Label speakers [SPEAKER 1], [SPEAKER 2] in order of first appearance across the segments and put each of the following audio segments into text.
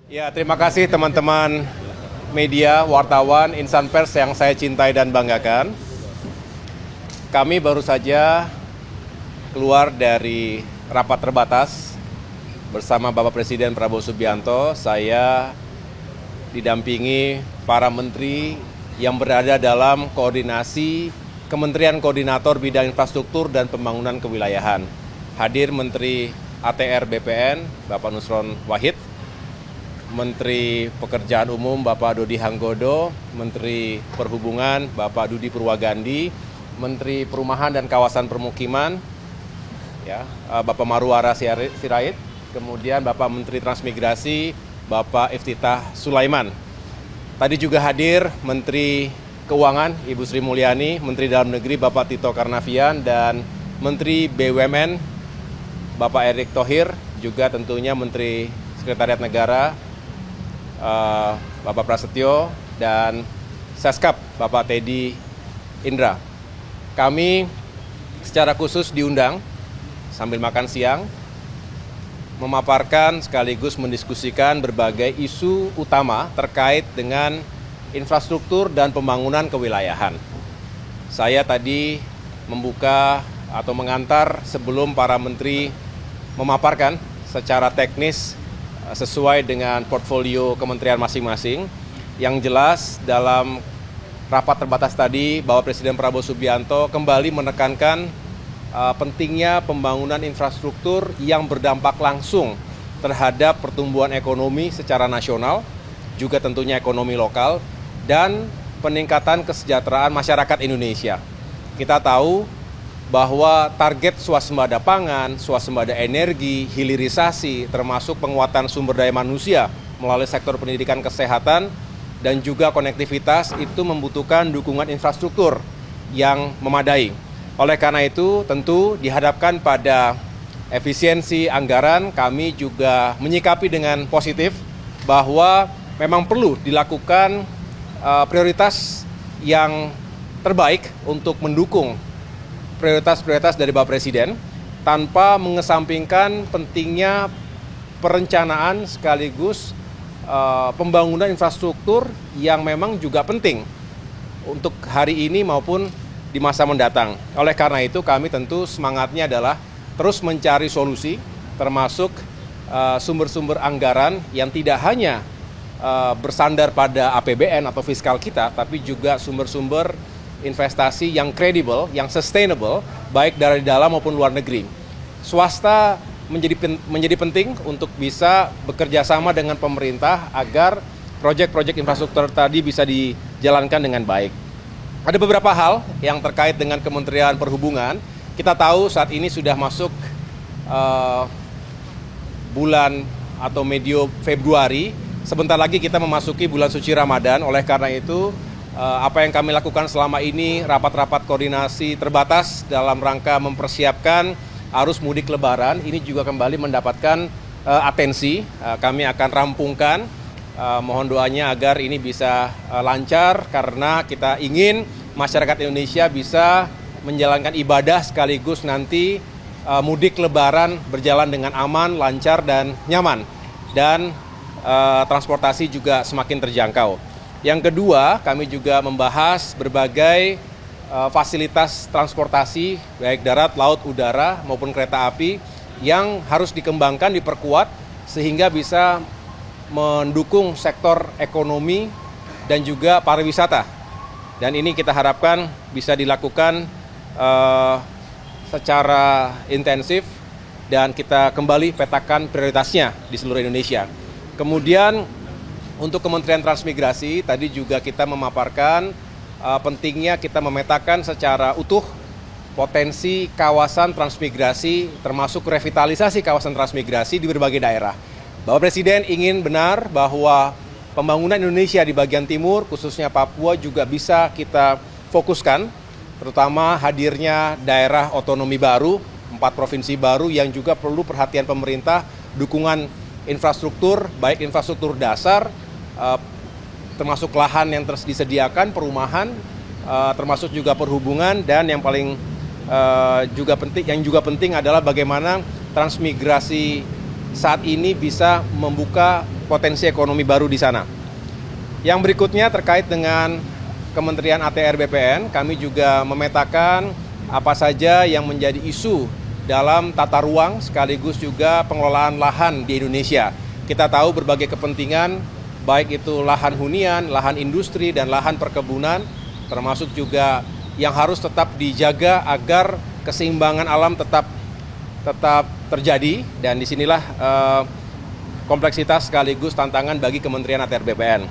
[SPEAKER 1] Ya, terima kasih teman-teman media, wartawan, insan pers yang saya cintai dan banggakan. Kami baru saja keluar dari rapat terbatas bersama Bapak Presiden Prabowo Subianto. Saya didampingi para menteri yang berada dalam koordinasi Kementerian Koordinator Bidang Infrastruktur dan Pembangunan Kewilayahan. Hadir Menteri ATR BPN, Bapak Nusron Wahid, Menteri Pekerjaan Umum Bapak Dodi Hanggodo, Menteri Perhubungan Bapak Dudi Purwagandi, Menteri Perumahan dan Kawasan Permukiman ya, Bapak Marwara Sirait, kemudian Bapak Menteri Transmigrasi Bapak Iftitah Sulaiman. Tadi juga hadir Menteri Keuangan Ibu Sri Mulyani, Menteri Dalam Negeri Bapak Tito Karnavian, dan Menteri BUMN Bapak Erick Thohir, juga tentunya Menteri Sekretariat Negara Bapak Prasetyo, dan Seskap Bapak Teddy Indra. Kami secara khusus diundang sambil makan siang memaparkan sekaligus mendiskusikan berbagai isu utama terkait dengan infrastruktur dan pembangunan kewilayahan. Saya tadi membuka atau mengantar sebelum para menteri memaparkan secara teknis sesuai dengan portfolio kementerian masing-masing. Yang jelas dalam rapat terbatas tadi, Bapak Presiden Prabowo Subianto kembali menekankan pentingnya pembangunan infrastruktur yang berdampak langsung terhadap pertumbuhan ekonomi secara nasional, juga tentunya ekonomi lokal, dan peningkatan kesejahteraan masyarakat Indonesia. Kita tahu bahwa target swasembada pangan, swasembada energi, hilirisasi, termasuk penguatan sumber daya manusia melalui sektor pendidikan kesehatan dan juga konektivitas itu membutuhkan dukungan infrastruktur yang memadai. Oleh karena itu, tentu dihadapkan pada efisiensi anggaran, kami juga menyikapi dengan positif bahwa memang perlu dilakukan prioritas yang terbaik untuk mendukung prioritas-prioritas dari Bapak Presiden tanpa mengesampingkan pentingnya perencanaan sekaligus pembangunan infrastruktur yang memang juga penting untuk hari ini maupun di masa mendatang. Oleh karena itu kami tentu semangatnya adalah terus mencari solusi termasuk sumber-sumber anggaran yang tidak hanya bersandar pada APBN atau fiskal kita, tapi juga sumber-sumber investasi yang kredibel, yang sustainable, baik dari dalam maupun luar negeri. Swasta menjadi penting untuk bisa bekerja sama dengan pemerintah agar proyek-proyek infrastruktur tadi bisa dijalankan dengan baik. Ada beberapa hal yang terkait dengan Kementerian Perhubungan. Kita tahu saat ini sudah masuk bulan atau medio Februari. Sebentar lagi kita memasuki bulan suci Ramadan. Oleh karena itu, apa yang kami lakukan selama ini, rapat-rapat koordinasi terbatas dalam rangka mempersiapkan arus mudik Lebaran, ini juga kembali mendapatkan atensi. Kami akan rampungkan, mohon doanya agar ini bisa lancar, karena kita ingin masyarakat Indonesia bisa menjalankan ibadah sekaligus nanti mudik Lebaran berjalan dengan aman, lancar, dan nyaman. Dan transportasi juga semakin terjangkau. Yang kedua, kami juga membahas berbagai fasilitas transportasi, baik darat, laut, udara, maupun kereta api, yang harus dikembangkan, diperkuat, sehingga bisa mendukung sektor ekonomi dan juga pariwisata. Dan ini kita harapkan bisa dilakukan secara intensif, dan kita kembali petakan prioritasnya di seluruh Indonesia. Kemudian untuk Kementerian Transmigrasi, tadi juga kita memaparkan pentingnya kita memetakan secara utuh potensi kawasan transmigrasi, termasuk revitalisasi kawasan transmigrasi di berbagai daerah. Bapak Presiden ingin benar bahwa pembangunan Indonesia di bagian timur, khususnya Papua, juga bisa kita fokuskan, terutama hadirnya daerah otonomi baru, 4 provinsi baru yang juga perlu perhatian pemerintah, dukungan infrastruktur, baik infrastruktur dasar, termasuk lahan yang disediakan, perumahan, termasuk juga perhubungan, dan yang paling juga penting adalah bagaimana transmigrasi saat ini bisa membuka potensi ekonomi baru di sana. Yang berikutnya terkait dengan Kementerian ATR BPN, kami juga memetakan apa saja yang menjadi isu dalam tata ruang sekaligus juga pengelolaan lahan di Indonesia. Kita tahu berbagai kepentingan, baik itu lahan hunian, lahan industri, dan lahan perkebunan, termasuk juga yang harus tetap dijaga agar keseimbangan alam tetap terjadi, dan disinilah kompleksitas sekaligus tantangan bagi Kementerian ATR BPN.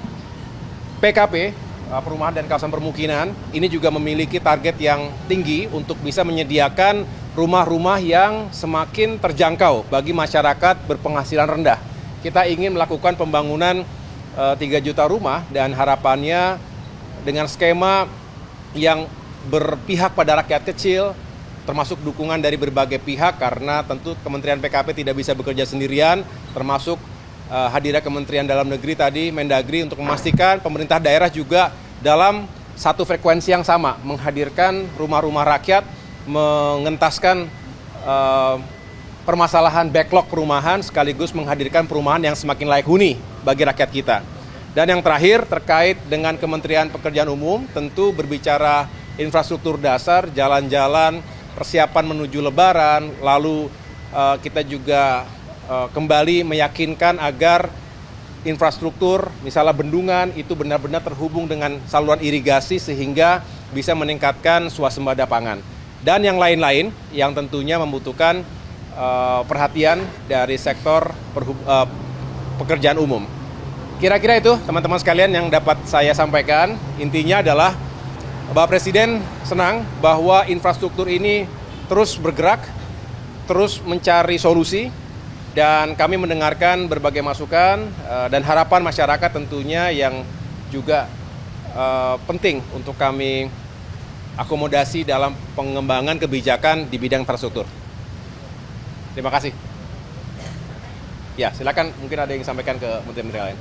[SPEAKER 1] PKP, Perumahan dan Kawasan Permukiman, ini juga memiliki target yang tinggi untuk bisa menyediakan rumah-rumah yang semakin terjangkau bagi masyarakat berpenghasilan rendah. Kita ingin melakukan pembangunan 3 juta rumah dan harapannya dengan skema yang berpihak pada rakyat kecil, termasuk dukungan dari berbagai pihak, karena tentu Kementerian PKP tidak bisa bekerja sendirian, termasuk hadirnya Kementerian Dalam Negeri tadi, Mendagri, untuk memastikan pemerintah daerah juga dalam satu frekuensi yang sama, menghadirkan rumah-rumah rakyat, mengentaskan permasalahan backlog perumahan, sekaligus menghadirkan perumahan yang semakin layak huni bagi rakyat kita. Dan yang terakhir terkait dengan Kementerian Pekerjaan Umum, tentu berbicara infrastruktur dasar, jalan-jalan, persiapan menuju Lebaran, lalu kita juga kembali meyakinkan agar infrastruktur, misalnya bendungan, itu benar-benar terhubung dengan saluran irigasi sehingga bisa meningkatkan swasembada pangan. Dan yang lain-lain yang tentunya membutuhkan perhatian dari sektor pekerjaan umum. Kira-kira itu teman-teman sekalian yang dapat saya sampaikan. Intinya adalah Bapak Presiden senang bahwa infrastruktur ini terus bergerak, terus mencari solusi, dan kami mendengarkan berbagai masukan dan harapan masyarakat tentunya yang juga penting untuk kami akomodasi dalam pengembangan kebijakan di bidang infrastruktur. Terima kasih. Ya, silakan, mungkin ada yang disampaikan ke menteri-menteri lain.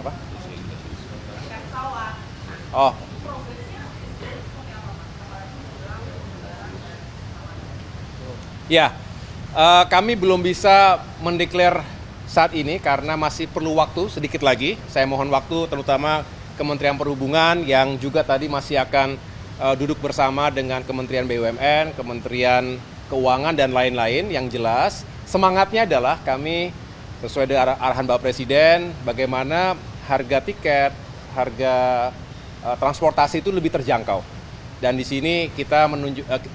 [SPEAKER 1] Apa? Oh. Ya, kami belum bisa mendeklar saat ini karena masih perlu waktu sedikit lagi. Saya mohon waktu terutama Kementerian Perhubungan yang juga tadi masih akan duduk bersama dengan Kementerian BUMN, Kementerian Keuangan, dan lain-lain. Yang jelas semangatnya adalah kami sesuai dengan arahan Bapak Presiden, bagaimana harga tiket, harga transportasi itu lebih terjangkau. Dan di sini kita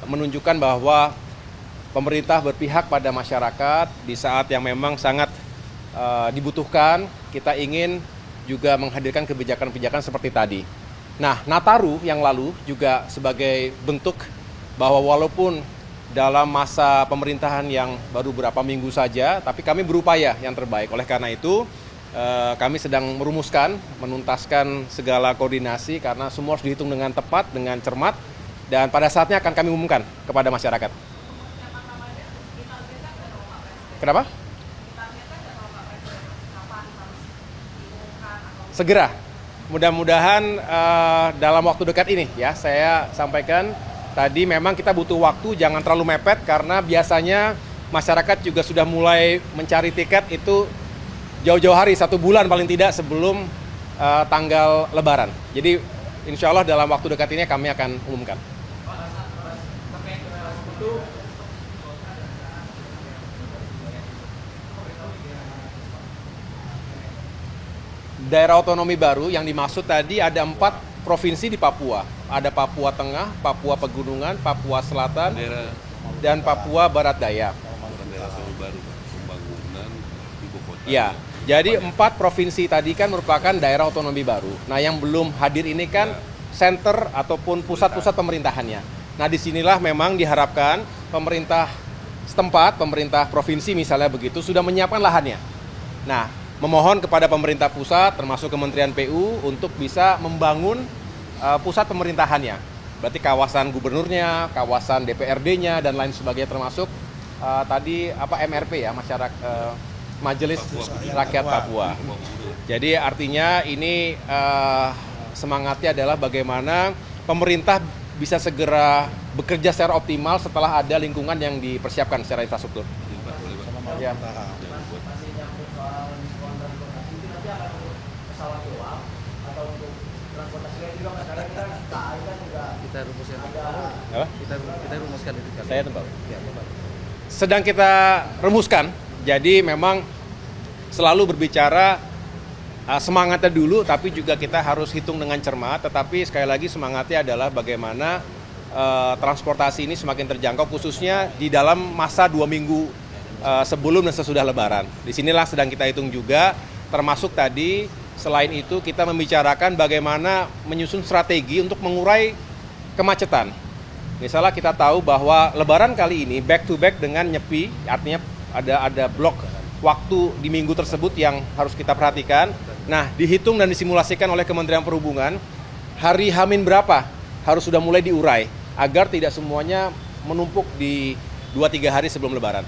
[SPEAKER 1] menunjukkan bahwa pemerintah berpihak pada masyarakat di saat yang memang sangat dibutuhkan. Kita ingin juga menghadirkan kebijakan-kebijakan seperti tadi. Nah, Nataru yang lalu juga sebagai bentuk bahwa walaupun dalam masa pemerintahan yang baru beberapa minggu saja, tapi kami berupaya yang terbaik. Oleh karena itu, kami sedang merumuskan, menuntaskan segala koordinasi karena semua harus dihitung dengan tepat, dengan cermat, dan pada saatnya akan kami umumkan kepada masyarakat. Kenapa? Segera. Mudah-mudahan dalam waktu dekat ini ya, saya sampaikan tadi memang kita butuh waktu, jangan terlalu mepet karena biasanya masyarakat juga sudah mulai mencari tiket itu jauh-jauh hari, 1 bulan paling tidak sebelum tanggal Lebaran. Jadi insya Allah dalam waktu dekat ini kami akan umumkan. Daerah otonomi baru yang dimaksud tadi ada 4 provinsi di Papua. Ada Papua Tengah, Papua Pegunungan, Papua Selatan, dan Papua Barat Daya.
[SPEAKER 2] Daerah baru, pembangunan ibu kota.
[SPEAKER 1] Ya, jadi 4 provinsi tadi kan merupakan daerah otonomi baru. Nah, yang belum hadir ini kan center ataupun pusat-pusat pemerintahannya. Nah, disinilah memang diharapkan pemerintah setempat, pemerintah provinsi misalnya begitu, sudah menyiapkan lahannya. Nah, memohon kepada pemerintah pusat, termasuk Kementerian PU, untuk bisa membangun pusat pemerintahannya. Berarti kawasan gubernurnya, kawasan DPRD-nya, dan lain sebagainya, termasuk tadi MRP ya, masyarakat Majelis Rakyat Papua. Jadi artinya ini semangatnya adalah bagaimana pemerintah bisa segera bekerja secara optimal setelah ada lingkungan yang dipersiapkan secara infrastruktur. Ya.
[SPEAKER 3] Kita rumuskan.
[SPEAKER 1] Apa?
[SPEAKER 3] Kita rumuskan itu.
[SPEAKER 1] Saya tebak. Sedang kita rumuskan. Jadi memang selalu berbicara semangatnya dulu, tapi juga kita harus hitung dengan cermat. Tetapi sekali lagi semangatnya adalah bagaimana transportasi ini semakin terjangkau, khususnya di dalam masa 2 minggu sebelum dan sesudah Lebaran. Disinilah sedang kita hitung juga, termasuk tadi selain itu kita membicarakan bagaimana menyusun strategi untuk mengurai kemacetan. Misalnya kita tahu bahwa Lebaran kali ini back to back dengan Nyepi, artinya ada blok waktu di minggu tersebut yang harus kita perhatikan. Nah, dihitung dan disimulasikan oleh Kementerian Perhubungan, hari H-min berapa harus sudah mulai diurai agar tidak semuanya menumpuk di 2-3 hari sebelum Lebaran.